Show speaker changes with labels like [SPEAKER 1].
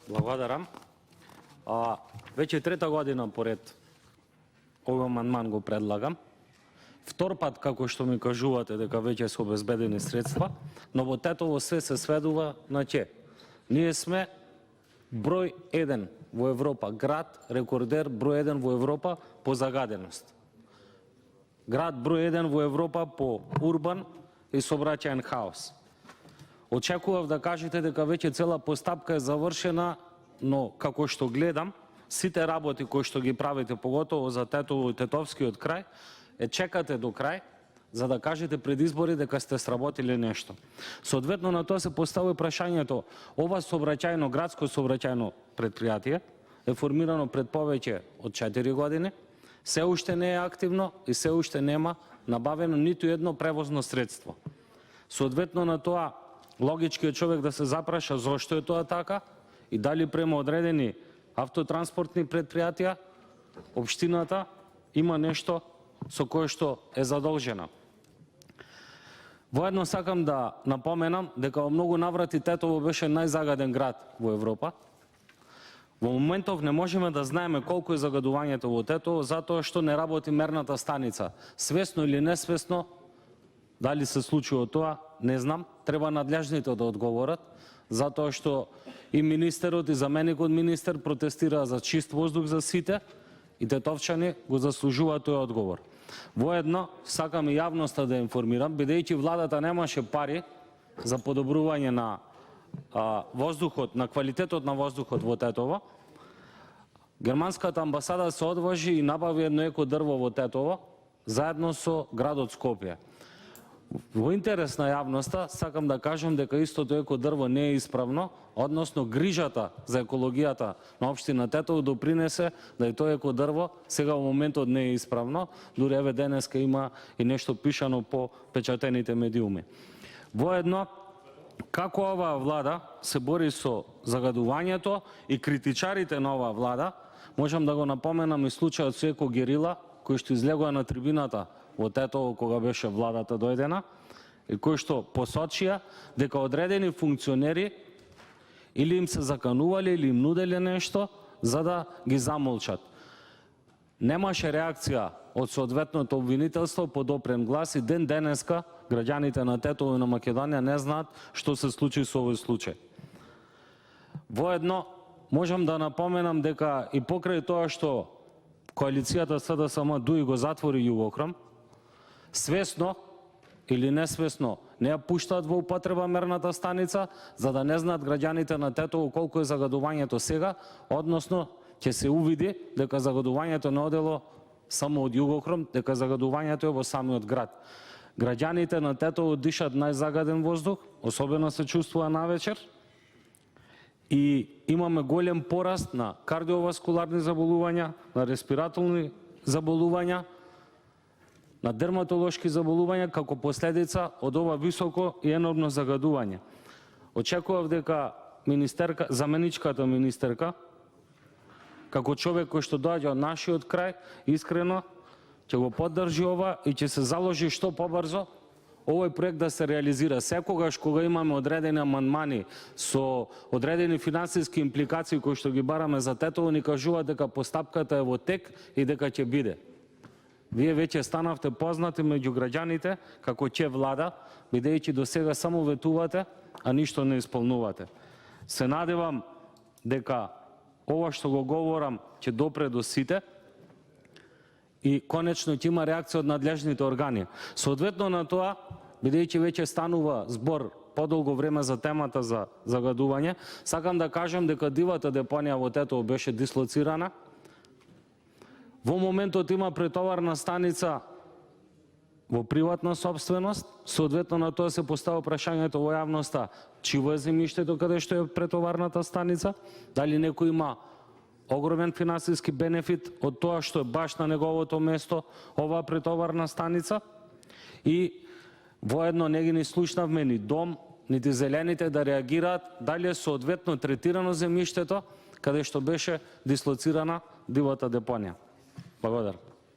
[SPEAKER 1] Благодарам. Веќе трета година поред овој амандман го предлагам. Втор пат, како што ми кажувате дека веќе се обезбедени средства, но во Тетово се сведува на че. Ние сме број 1 во Европа, град, рекордер, број 1 во Европа по загаденост. Град број 1 во Европа по урбан и сообраќаен хаос. Очекував да кажете дека веќе цела постапка е завршена, но како што гледам, сите работи кои што ги правите, поготово за Тетово и Тетовскиот крај, чекате до крај, за да кажете пред избори дека сте сработили нешто. Соодветно на тоа се поставува прашањето, ова сообраќајно, градско сообраќајно предпријатие е формирано пред повеќе од 4 години, се уште не е активно и се уште нема набавено ниту едно превозно средство. Соодветно на тоа, логички е човек да се запраша зошто е тоа така и дали према одредени автотранспортни предпријатија, општината има нешто со кое што е задолжена. Воедно сакам да напоменам дека во многу наврати Тетово беше најзагаден град во Европа. Во моментов не можеме да знаеме колку е загадувањето во Тетово, затоа што не работи мерната станица. Свесно или несвесно, дали се случило тоа, не знам, треба надлежните да одговорат, затоа што и министерот и заменикот министер протестираа за чист воздух за сите и тетовчани го заслужуваат тој одговор. Воедно, сакам и јавноста да информирам, бидејќи владата немаше пари за подобрување на воздухот, на квалитетот на воздухот во Тетово, германската амбасада се одважи и набави едно еко дрво во Тетово, заедно со градот Скопје. Во интерес на јавноста, сакам да кажам дека истото еко дрво не е исправно, односно грижата за екологијата на општина Тетово допринесе да и тоа еко дрво сега во моментот не е исправно, дури еве денеска има и нешто пишано по печатените медиуми. Воедно, како оваа влада се бори со загадувањето и критичарите на оваа влада, можам да го напоменам и случајот со Еко Герила, кој што излегува на трибината во Тетово кога беше владата дојдена, и кој што посочија дека одредени функционери или им се заканувале или им нуделе нешто за да ги замолчат. Немаше реакција од соодветното обвинителство по допрен глас и ден денеска граѓаните на Тетово и на Македонија не знаат што се случи со овој случај. Воедно можам да напоменам дека и покрај тоа што коалицијата СДСМ дуи го затвори Југохром, свесно или несвесно не ја пуштаат во употреба мерната станица, за да не знаат граѓаните на Тетово колку е загадувањето сега, односно ќе се увиди дека загадувањето не одело само од Југохром, дека загадувањето е во самиот град. Граѓаните на Тетово дишат најзагаден воздух, особено се чувствува навечер, и имаме голем пораст на кардиоваскуларни заболувања, на респираторни заболувања, на дерматолошки заболувања како последица од ова високо и енормно загадување. Очекував дека заменичката министерка, како човек кој што доаѓа од нашиот крај, искрено ќе го поддржи ова и ќе се заложи што побрзо овој проект да се реализира. Секогаш кога имаме одредени амандмани со одредени финансиски импликации кои што ги бараме за Тетово, ни кажува дека постапката е во тек и дека ќе биде. Вие веќе станавте познати меѓу граѓаните како ќе влада, бидејќи до сега само ветувате, а ништо не исполнувате. Се надевам дека ова што го говорам ќе допре до сите и конечно ќе има реакција од надлежните органи. Соодветно на тоа, бидејќи веќе станува збор подолго време за темата за загадување, сакам да кажам дека дивата депонија во Тетово беше дислоцирана. Во моментот има претоварна станица во приватна собственост, соодветно на тоа се поставува прашањето во јавноста, чиво е земјиштето каде што е претоварната станица, дали некој има огромен финансиски бенефит од тоа што е баш на неговото место оваа претоварна станица, и воедно не ги ни слушнавме ни Дом, нити Зелените да реагираат дали е соодветно третирано земјиштето каде што беше дислоцирана дивата депонија. Благодарам.